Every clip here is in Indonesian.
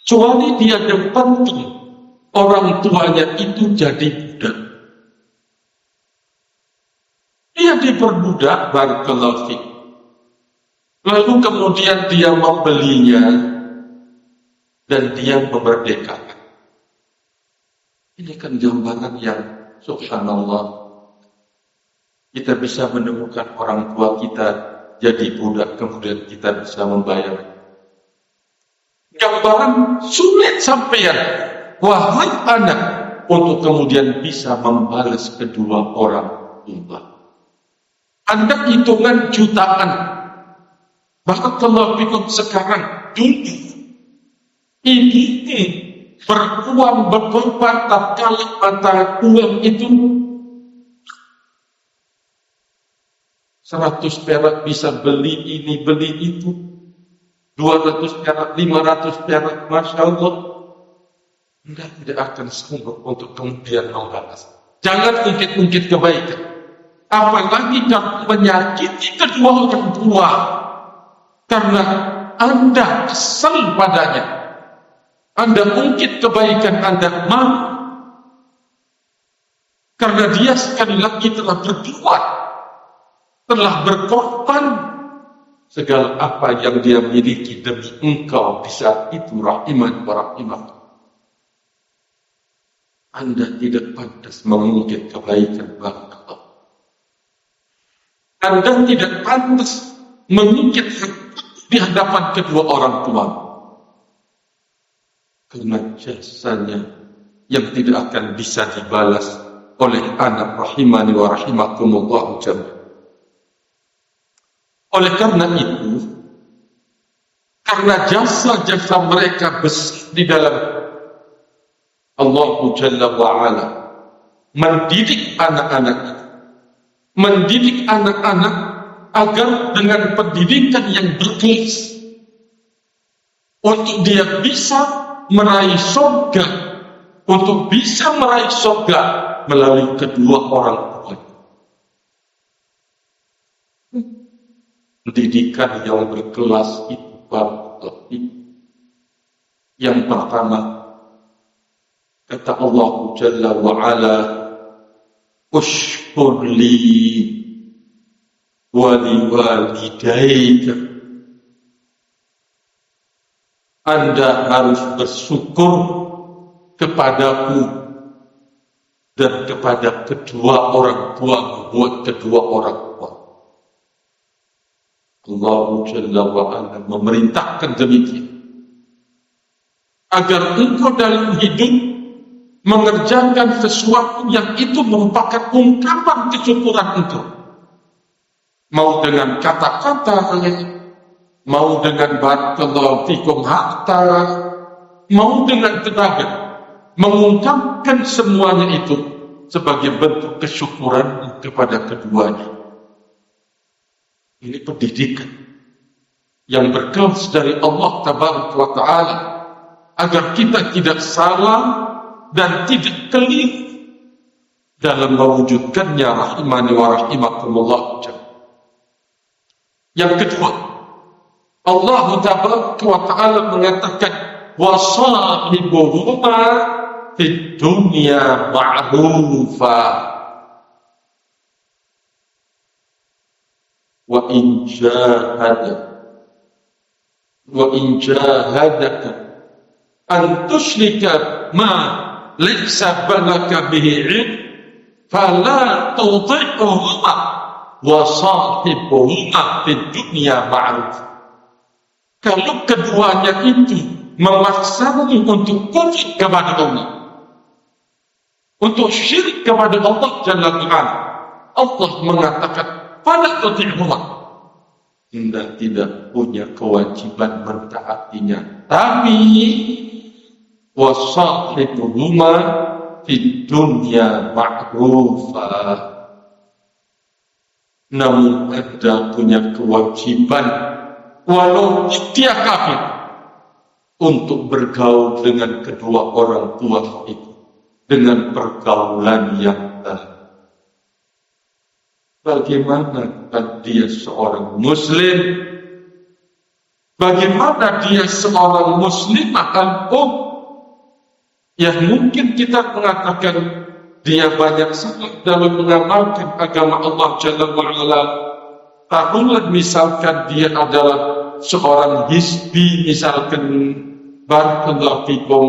kecuali dia dapatkan orang tuanya itu jadi budak. Dia diperbudak, barakallahu fiik. Lalu kemudian dia membelinya dan dia memerdekakan. Ini kan gambaran yang subhanallah. Kita bisa menemukan orang tua kita jadi budak, kemudian kita bisa membayar. Gambaran sulit sampean, wahai anak, untuk kemudian bisa membalas kedua orang tua. Anda hitungan jutaan. Barakallahu fikum sekarang dulu ini beruang berkorban tatkala mata uang itu 100 perak bisa beli ini, beli itu. 200 perak, 500 perak, Masya Allah. Anda tidak akan sanggup untuk kemudian membalas. Jangan ungkit-ungkit kebaikan. Apalagi kalau menyakiti kedua orang tua. Karena Anda kesal padanya. Anda ungkit kebaikan Anda mau. Karena dia sekali lagi telah berbuat, telah berkorban segala apa yang dia miliki demi engkau di saat itu, rahiman wa rahimah. Anda tidak pantas mengungkit kebaikan barakallah. Anda tidak pantas mengungkit di hadapan kedua orang tua. Karena jasanya yang tidak akan bisa dibalas oleh anak rahimani wa rahimakumullah jami'an. Oleh karena itu, karena jasa-jasa mereka besar di dalam Allah Jalla wa'ala mendidik anak-anak, mendidik anak-anak agar dengan pendidikan yang berkelas untuk dia bisa meraih surga, untuk bisa meraih surga melalui kedua orang tua. Pendidikan yang berkelas itu berarti yang pertama kata Allah Jalla wa'ala, ushkur li waliwalidayka. Anda harus bersyukur kepadaku dan kepada kedua orang tua, buat kedua orang tua. Allah Jalla wa'ala memerintahkan demikian agar engkau dalam hidup mengerjakan sesuatu yang itu merupakan ungkapan kesyukuran engkau. Mau dengan kata-kata, mau dengan barakallahu fikum harta, mau dengan tenaga, mengungkapkan semuanya itu sebagai bentuk kesyukuran kepada keduanya. Ini pendidikan yang berkelas dari Allah Tabaraka wa Ta'ala agar kita tidak salah dan tidak keliru dalam mewujudkannya rahimani wa rahimakumullah. Yang kedua, Allah Tabaraka wa Ta'ala mengatakan wasahibuhuma fid dunya ma'rufa wa in jahadaka an tusyrika ma laysa balaka bihi ilm fala tuti'huma wa sahibuhuma fid dunya ma'ruf. Kalau keduanya itu memaksamu untuk kufur kepada Allah, untuk syirik kepada Allah Jalla wa'ala, Allah mengatakan pada tuti'huma, Anda tidak punya kewajiban mentaatinya, tapi wasahibuhuma fid dunya ma'rufa. Namun Anda punya kewajiban walau dia kafir untuk bergaul dengan kedua orang tua itu dengan pergaulan yang baik. Bagaimana kan dia seorang muslim Bagaimana dia seorang muslimah al-um yang mungkin kita mengatakan dia banyak sangat dalam mengamalkan agama Allah Jalla wa'ala. Taruhlah misalkan dia adalah seorang hizbi, misalkan barakallahu fikum,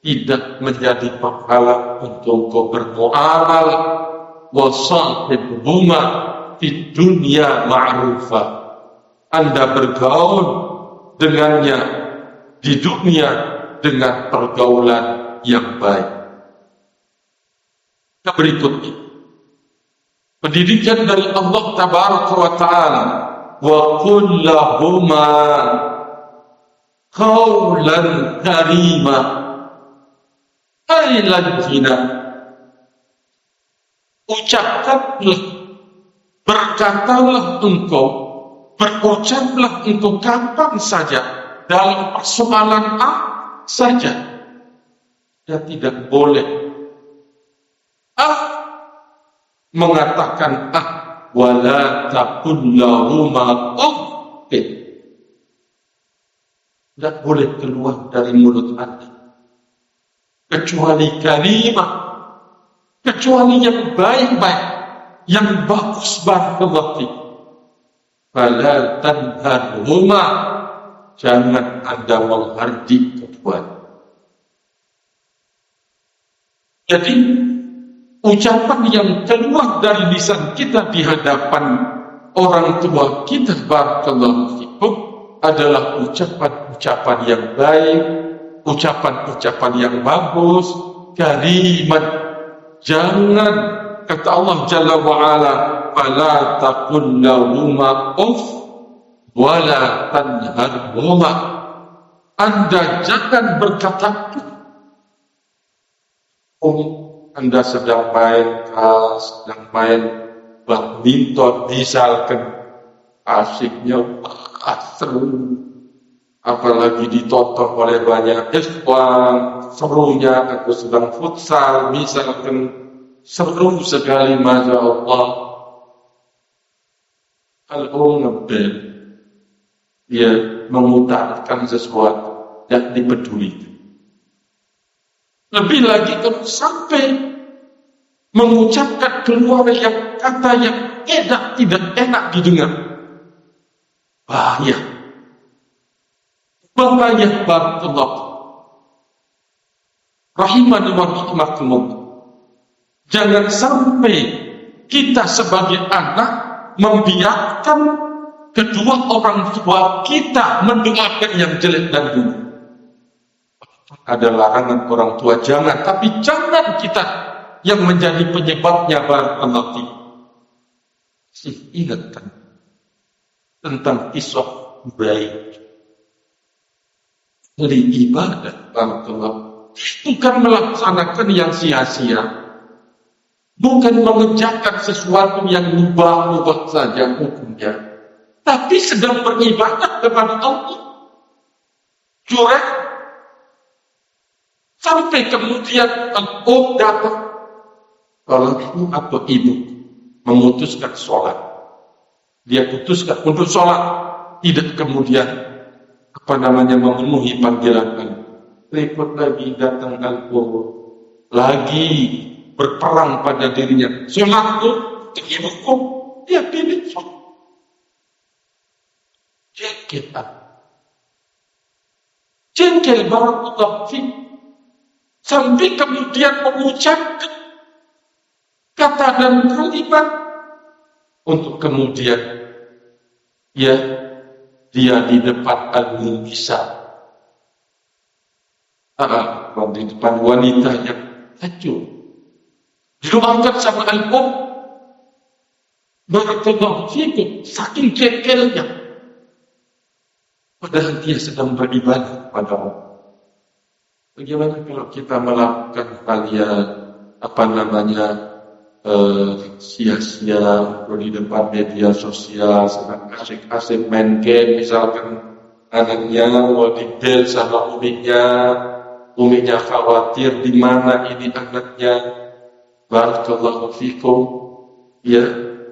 tidak menjadi pahala untuk kau bermuamal wasahib huma di dunia ma'rufah. Anda bergaul dengannya di dunia dengan pergaulan yang baik. Berikutnya, pendidikan dari Allah Tabaraka wa Ta'ala, wa qul lahuma qawlan karima, ay lajina, ucapkanlah, berkatalah engkau, berucaplah engkau kapan saja, dalam persoalan A saja, dan tidak boleh mengatakan wala taqul lahuma uffin. Tidak boleh keluar dari mulut Anda kecuali kalimah, kecuali yang baik-baik, yang bagus banget. Fala tanharhuma, jangan Anda menghardik keduanya. Jadi ucapan yang keluar dari lisan kita di hadapan orang tua kita barakallahu fikum adalah ucapan-ucapan yang baik, ucapan-ucapan yang bagus, kalimat. Jangan, kata Allah Jalla wa'ala, fala taqul lahuma uff wala tanharhuma. Anda jangan berkata, Anda sedang main sedang main badminton misalkan, asiknya seru, apalagi ditonton oleh banyak ikhwan, serunya. Aku sedang futsal misalkan, seru sekali, masya Allah. Kalau ngebel, dia mengutarakan sesuatu yang dipeduli. Lebih lagi kalau sampai mengucapkan keluar yang kata yang tidak enak didengar, bahaya barakallahu rahimani wa rahimakumullah. Jangan sampai kita sebagai anak membiarkan kedua orang tua kita mendengarkan yang jelek dan buruk. Ada larangan orang tua, jangan, tapi jangan kita yang menjadi penyebabnya barakallahu. Ingatkan tentang kisah baik dari ibadah barakallahu, bukan melaksanakan yang sia-sia, bukan mengerjakan sesuatu yang mubah saja hukumnya, tapi sedang beribadah kepada Allah. Curang sampai kemudian datang, kalau ibu atau ibu memutuskan sholat, dia putuskan untuk sholat, tidak kemudian memenuhi panggilan, repot lagi datang alkohol, lagi berperang pada dirinya. Sholat itu ibuku, dia pilih sholat. Jengkel barakallahu fiik, sampai kemudian mengucapkan kata dan kalimat untuk kemudian dia di depan al-nisa, di depan wanita yang hancur, didoakan sama al-um barakallahu fiikum, saking jengkelnya, padahal dia sedang beribadah pada Allah. Bagaimana kalau kita melakukan hal yang sia-sia di depan media sosial, sedang asik-asik main game, misalkan anaknya mau dibel sama uminya khawatir di mana ini anaknya, barakallahu fikum,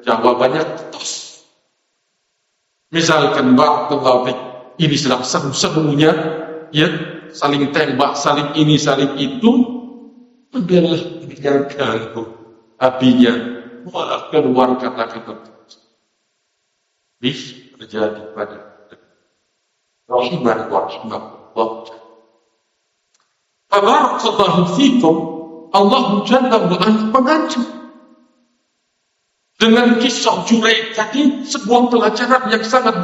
jawabannya terus. Misalkan barakallahu fikum, ini sedang seru-serunya, ya, saling tembak, saling ini, saling itu, adalah yang ganggu abinya, malah keluar kata-kata bisa terjadi pada rahimah wa rahmatullah. Barakallahu fikum. Allah Jalla wa Ala mengancam dengan kisah Juraid tadi, sebuah pelajaran yang sangat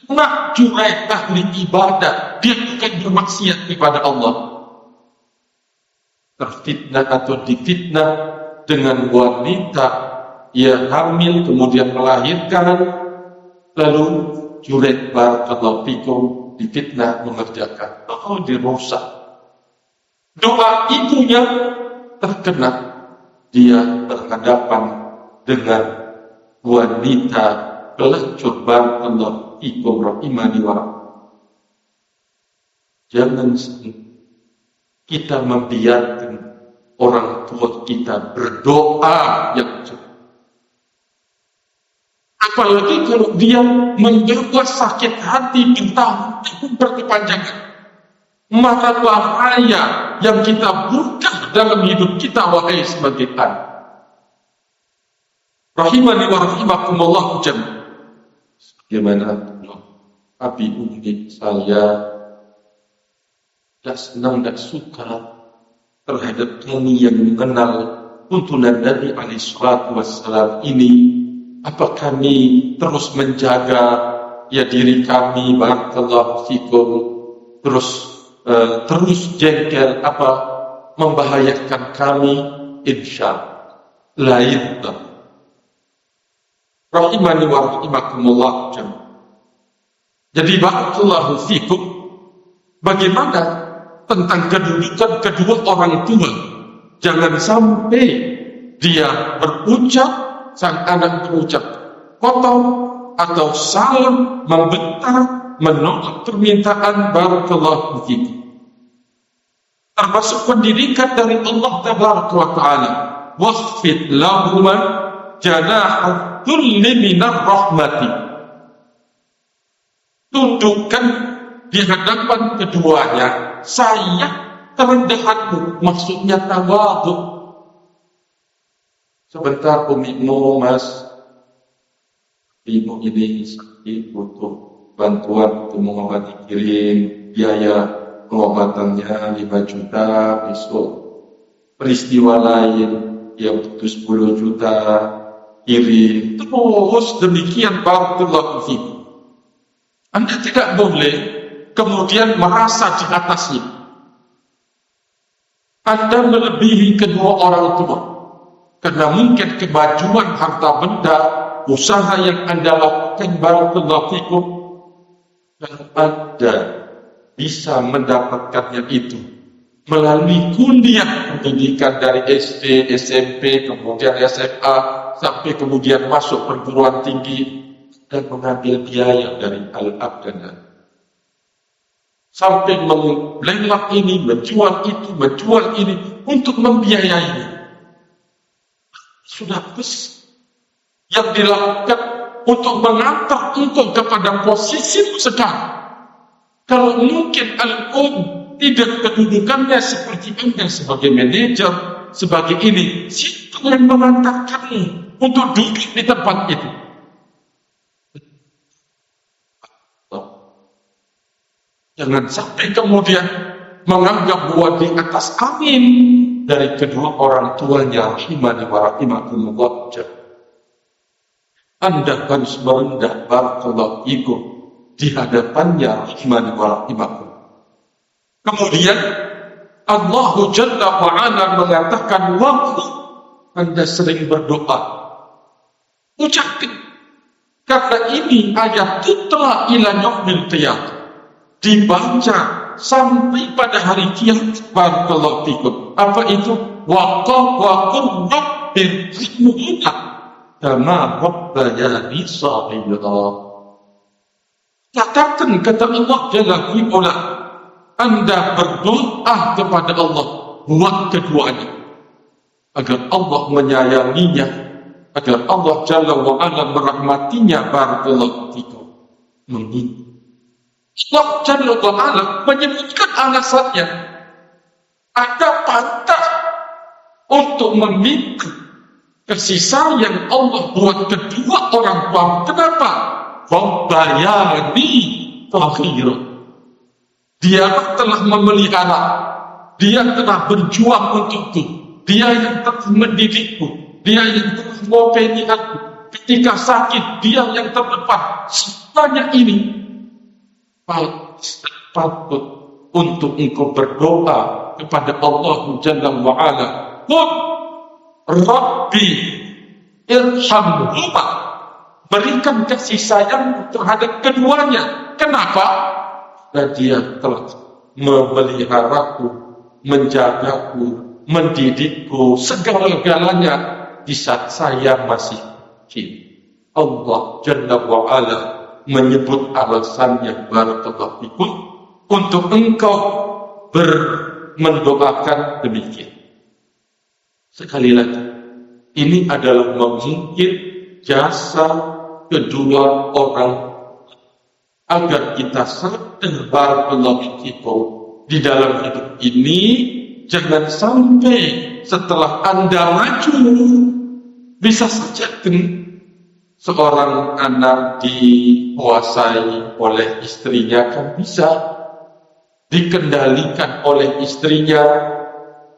nak Juraid ahli ibadah, dia bukan bermaksiat kepada Allah, terfitnah atau difitnah dengan wanita yang hamil kemudian melahirkan, lalu Juraid barakallahu fikum difitnah mengerjakan, dirusak. Doa ibunya terkena, dia berhadapan dengan wanita pelacur. Barakallahu fikum rahimani wa rahmatullah. Jangan kita membiarkan orang tua kita berdoa yang cepat. Apalagi kalau dia menjaga sakit hati bertahun-tahun berkepanjangan. Maka bahaya yang kita buka dalam hidup kita, wahai sebagai anak. Rahimani wa rahimakumullah jami'an. Bagaimana abi umi saya tidak senang, tidak suka terhadap kami yang mengenal tuntunan Nabi alaihi salatu wassalam ini. Apa kami terus menjaga ya diri kami, barakallahu fikum, terus jengkel, apa membahayakan kami? Insya lain. Rahimani wa rahimakumullah jami'an. Jadi barakallahu fikum, bagaimana tentang kedudukan kedua orang tua? Jangan sampai dia berucap, sang anak berucap kotor atau salah, membentar, menolak permintaan, barakallahu fikum. Termasuk pendidikan dari Allah tabaraka wa ta'ala, waqfid lahuma janaha kulli minar rahmati. Tundukkan di hadapan keduanya sayang kerendahanmu, maksudnya tawadhu. Sebentar umimu, mas, ibu ini sakit, butuh bantuan untuk mengobati, kirim biaya pengobatannya 5 juta, besok peristiwa lain yang butuh 10 juta, kirim terus demikian. Barakallahu fikum. Anda tidak boleh kemudian merasa di atasnya. Anda melebihi kedua orang tua, karena mungkin kemajuan harta benda, usaha yang Anda lakukan, barakallahu fikum, dan Anda bisa mendapatkannya itu melalui kuliah pendidikan dari SD, SMP, kemudian SMA, sampai kemudian masuk perguruan tinggi dan mengambil biaya dari al-ab dan al, sampai melelak ini, menjual itu, menjual ini untuk membiayainya. Sudah bes yang dilakukan untuk mengantar engkau kepada posisi sekarang. Kalau mungkin al-um tidak kedudukannya seperti Anda sebagai manajer, sebagai ini, siapa yang mengantarkanmu untuk duduk di tempat itu? Jangan sampai kemudian menganggap bahwa di atas amin dari kedua orang tuanya, rahimani wa rahimakumullah. Anda harus merendah, barakallahu fikum, di hadapannya, rahimani wa rahimakumullah. Kemudian Allah Jalla wa Ala mengatakan, waktu Anda sering berdoa, ucapkan, karena ini ayat tutla ila yaumil qiyamah, dibaca sampai pada hari kiamat. Barakallahu fikum. Apa itu? Waqul rabbirhamhuma kama rabbayani shaghira. Katakan, kata Allah Jalla wa Ala, Anda berdoa kepada Allah buat keduanya, agar Allah menyayanginya, agar Allah Jalla wa Ala merahmatinya. Barakallahu fikum. Allah Jalla wa'ala menyebutkan alasannya. Anda pantas untuk meminta kasih sayang Allah buat kedua orang tua. Kenapa? Rabbayani saghira. Dia telah memelihara, dia telah berjuang untukku, dia yang telah mendidikku, dia yang telah mengopeni aku. Ketika sakit, dia yang terdepan. Semuanya ini patut untuk engkau berdoa kepada Allah Jalla wa'ala. Qul Rabbi irhamhuma. Berikan kasih sayang terhadap keduanya. Kenapa? Karena dia telah memeliharaku, menjagaku, mendidikku, segala-galanya di saat saya masih kecil. Allah Jalla wa'ala menyebut alasannya barakallahu fikum untuk engkau mendoakan demikian. Sekali lagi, ini adalah mungkin jasa kedua orang agar kita sadar barakallahu fikum di dalam hidup ini. Jangan sampai setelah Anda maju, bisa saja seorang anak dikuasai oleh istrinya, kan bisa dikendalikan oleh istrinya,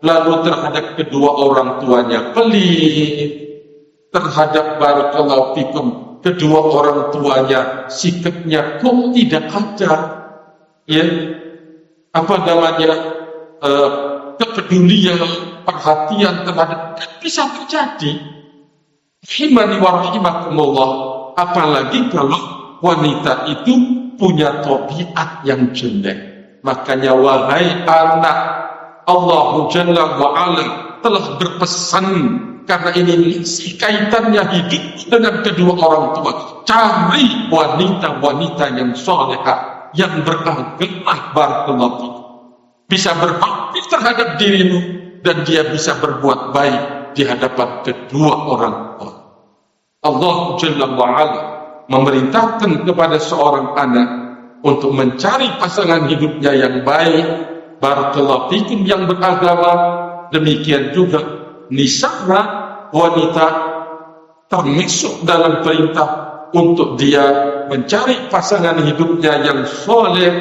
lalu terhadap kedua orang tuanya pelit, terhadap barakallahu fikum kedua orang tuanya sikapnya kok tidak ada, ya, apa namanya, kepedulian, perhatian terhadap, bisa terjadi. Rahimani wa rahimakumullah. Apalagi kalau wanita itu punya tabiat yang jelek. Makanya wahai anak, Allah Jalla wa'ala telah berpesan, karena ini masih kaitannya hidup dengan kedua orang tua. Cari wanita-wanita yang salehah, yang beragama, barakallahu fikum. Bisa berbakti terhadap dirimu, dan dia bisa berbuat baik di hadapan kedua orang tua. Allah Jalla wa'ala memerintahkan kepada seorang anak untuk mencari pasangan hidupnya yang baik, barakallahu fikum, yang beragama. Demikian juga nisana, wanita, termasuk dalam perintah untuk dia mencari pasangan hidupnya yang soleh,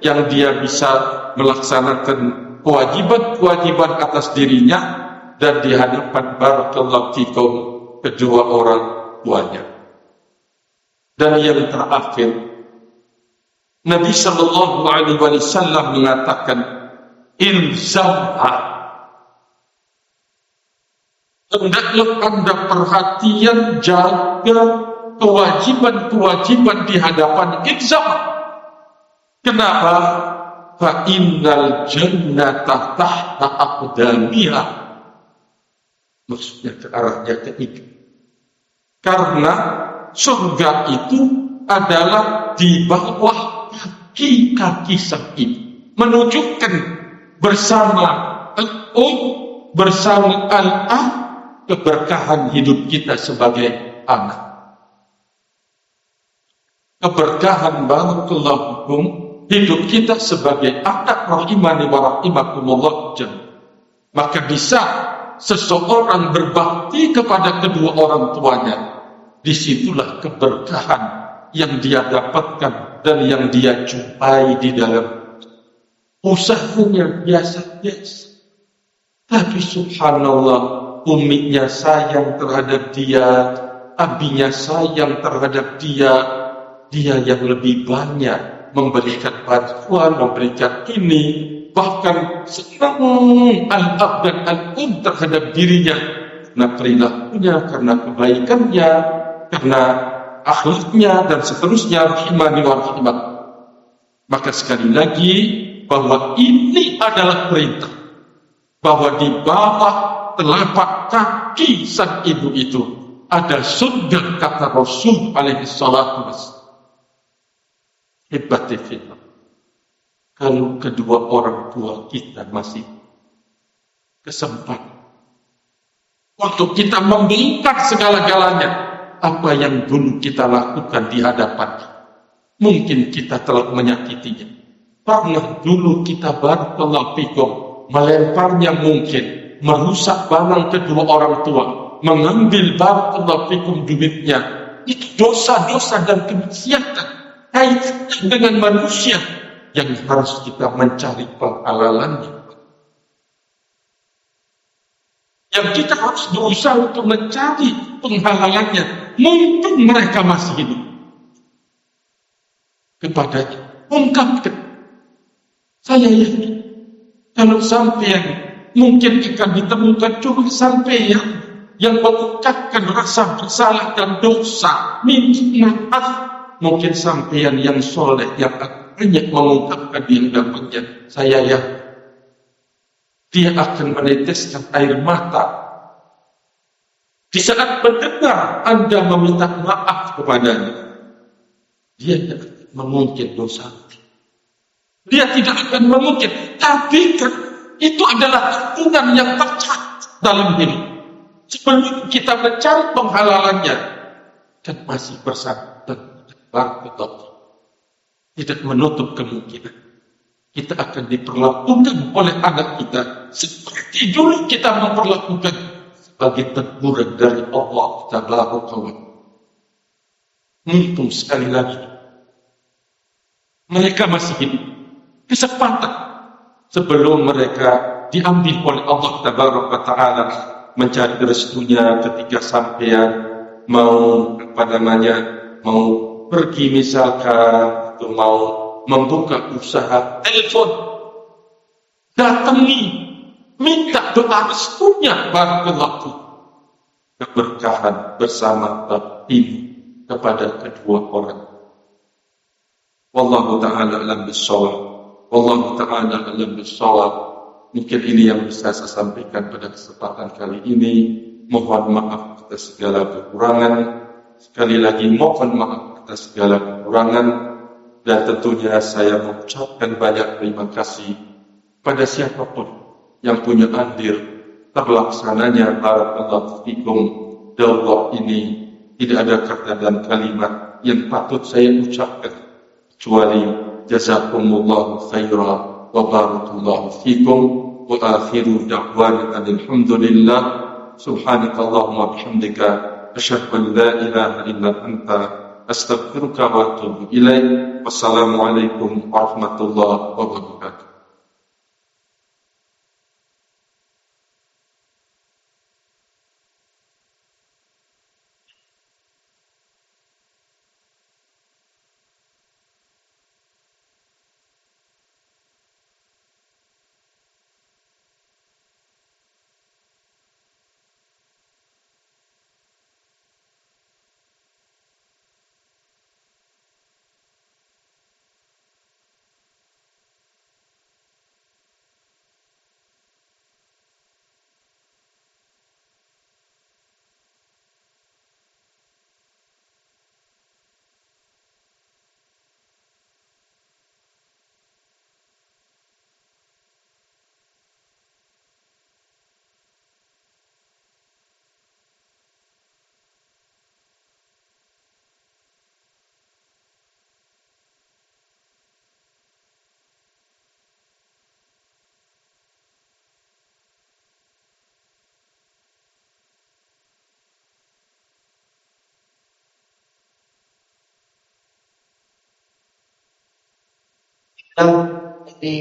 yang dia bisa melaksanakan kewajiban-kewajiban atas dirinya dan di hadapan barakallahu fikum kedua orang tuanya. Dan yang terakhir, Nabi sallallahu alaihi wasallam mengatakan, ilzamha. Hendaklah Anda perhatian, jaga kewajiban-kewajiban di hadapan ilzam. Kenapa? Fa innal jannata tahta aqdamiha. Maksudnya ke arahnya ke itu. Karena surga itu adalah di bawah kaki-kaki sang ibu. Menunjukkan bersama bersama al-ah keberkahan hidup kita sebagai anak. Keberkahan barakallahu fikum hidup kita sebagai anak, rahimani wa rahimakumullah. Maka bisa seseorang berbakti kepada kedua orang tuanya. Disitulah keberkahan yang dia dapatkan dan yang dia jumpai di dalam usahanya biasa-biasa. Tapi subhanallah, uminya sayang terhadap dia, abinya sayang terhadap dia, dia yang lebih banyak memberikan bantuan, memberikan ini, bahkan senang al-ab dan al-um terhadap dirinya, karena perilakunya, karena kebaikannya, karena akhlaknya, dan seterusnya. Rahimani wa rahimak. Maka sekali lagi, bahwa ini adalah perintah, bahwa di bawah telapak kaki sang ibu itu ada surga, kata Rasul alaihi salatu wassalam. Hebat fillah. Kalau kedua orang tua kita masih kesempatan untuk kita membongkar segala-galanya, apa yang dulu kita lakukan di hadapan, Mungkin kita telah menyakitinya. Pernah dulu kita barakallahu fikum melemparnya, mungkin merusak barang kedua orang tua, mengambil barakallahu fikum duitnya. Itu dosa-dosa dan kemaksiatan kaitannya dengan manusia yang harus kita mencari penghalalannya. Yang kita harus berusaha untuk mencari penghalalannya. Mungkin mereka masih hidup. Kepadanya, ungkapkan. Saya yakin kalau sampean mungkin akan ditemukan cuma sampean yang mengucapkan rasa bersalah dan dosa, minta maaf. Mungkin sampean yang soleh yang banyak mengungkapkan di hadapannya. Saya yakin dia akan meneteskan air mata di saat mendengar Anda meminta maaf kepadanya. Dia tidak mengungkit dosa. Dia tidak akan mengungkit. Tapi kan itu adalah hubungan yang pecah dalam hidup. Sebelum kita mencari penghalalannya dan masih bersama tidak menutup kemungkinan kita akan diperlakukan oleh anak kita seperti dulu kita memperlakukan sebagai teguran dari Allah Taala. Mumpung sekali lagi mereka masih hidup, kesempatan sebelum mereka diambil oleh Allah Taala mencari restunya ketika sampean mau mau pergi misalkan atau mau membuka usaha, telepon, datangi, minta doa restunya, barakallahu keberkahan bersama ini kepada kedua orang. Wallahu ta'ala alam bissawab. Wallahu ta'ala alam bissawab. Mungkin ini yang bisa saya sampaikan pada kesempatan kali ini. Mohon maaf atas segala kekurangan. Sekali lagi mohon maaf atas segala kekurangan. Dan tentunya saya mengucapkan banyak terima kasih pada siapapun yang punya andil terlaksananya barakallahu fikum daurah ini. Tidak ada kata dan kalimat yang patut saya ucapkan kecuali jazakumullahu khairan wa barakallahu fikum wa akhiru da'wana alhamdulillah subhanakallahumma bihamdika asyhadu an la ilaha illa anta astaghfiruka wa atubu ilaik. Wassalamualaikum warahmatullahi wabarakatuh.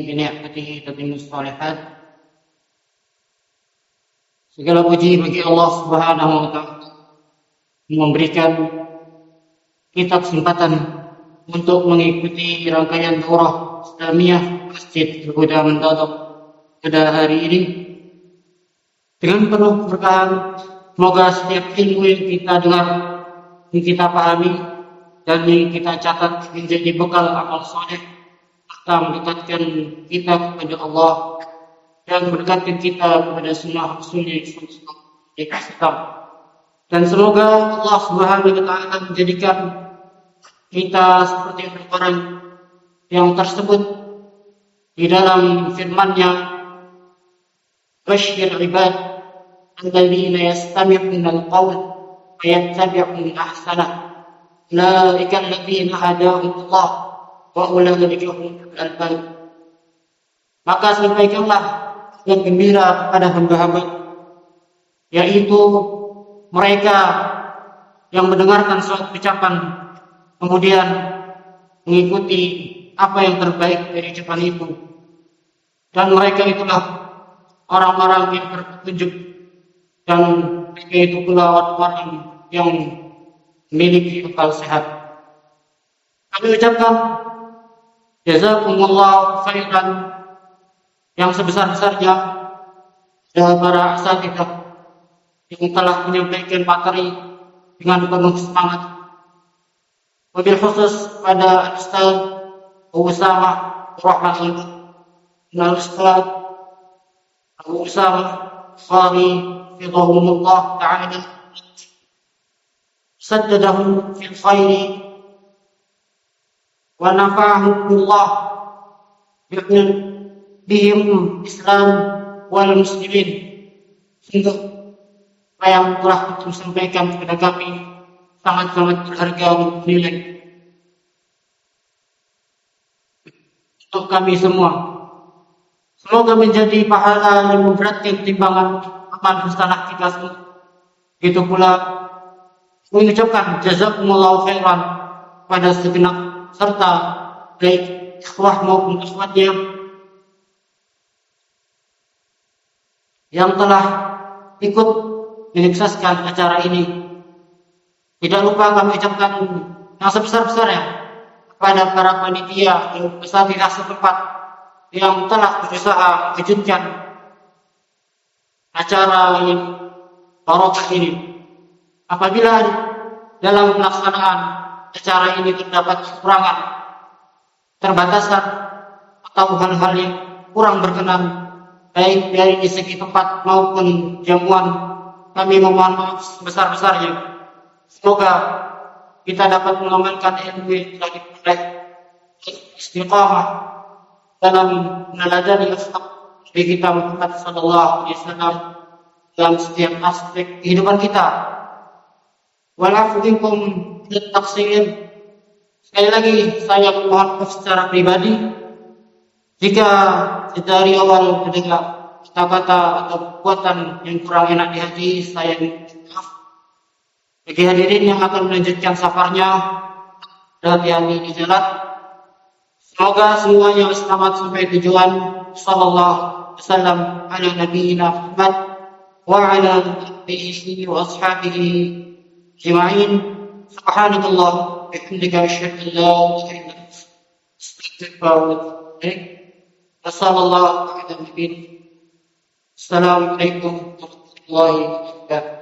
بنعمته تتم الصالحات. Segala puji bagi Allah Subhanahu wa Ta'ala yang memberikan kita kesempatan untuk mengikuti rangkaian daurah Islamiyah Masjid Al-Huda Mandadok pada hari ini dengan penuh keberkahan. Semoga setiap ilmu yang kita dengar, yang kita pahami dan yang kita catat menjadi bekal amal soleh serta mendekatkan kita kepada Allah dan mendekatkan kita kepada sunnah Rasulnya Islam. Dan semoga Allah Subhanahu wa Ta'ala menjadikan kita seperti orang yang tersebut di dalam firman-Nya, "Basyir ibad alladzina yastami'una al-qawl wa yattabi'una ahsanah." ulaika alladziina hadahumullah wa ulaika humul albab. Maka sampaikanlah yang gembira kepada hamba-hamba, yaitu mereka yang mendengarkan suatu ucapan kemudian mengikuti apa yang terbaik dari ucapan itu, dan mereka itulah orang-orang yang berpetunjuk, dan mereka itu pula orang yang memiliki akal sehat. Kami ucapkan jazakumullah khairan yang sebesar-besarnya dari para asatidzah yang telah menyampaikan materi dengan penuh semangat. Wabil khusus pada Ustaz Abu Usama Rahmatullah dan Ustaz Abu Usama Qari Fidhahumullah Ta'ala saddadahum fil khairi wa nafa'ahumullah bihim Islam wal muslimin. Sungguh apa yang telah disampaikan kepada kami sangat-sangat berharga untuk nilai untuk kami semua. Semoga menjadi pahala yang memberatkan timbangan amal hasanah kita semua. Begitu pula mengucapkan jazakumullahu khairan pada segenap serta baik ikhwah maupun akhwatnya yang telah ikut menyukseskan acara ini. Tidak lupa kami ucapkan yang sebesar-besarnya kepada para panitia dan asatidzah setempat yang telah berusaha mewujudkan acara yang barokah ini. Apabila dalam pelaksanaan acara ini terdapat kekurangan, terbatasan atau hal-hal yang kurang berkenan baik dari segi tempat maupun jamuan, kami memohon maaf sebesar-besarnya. Semoga kita dapat mengamalkan ilmu yang telah diperoleh, istiqamah dalam meneladani akhlak Nabi kita Muhammad sallallahu alaihi wasallam dalam setiap aspek kehidupan kita. Walafu minkum taksir. Sekali lagi saya memohon maaf secara pribadi jika dari awal mendengar kata-kata atau perbuatan yang kurang enak di hati. Saya minta maaf. Bagi hadirin yang akan melanjutkan safarnya, hati-hati di jalan. Semoga semuanya selamat sampai tujuan. Sallallahu alaihi wasallam ala nabiyina Muhammad wa ala alihi wa ashabihi ajma'in. Subhanakallah wa bihamdika asyhadu an la ilaha illa anta astaghfiruka wa atubu ilaik. Wassallallahu ala nabiyina. Assalamualaikum warahmatullahi wabarakatuh.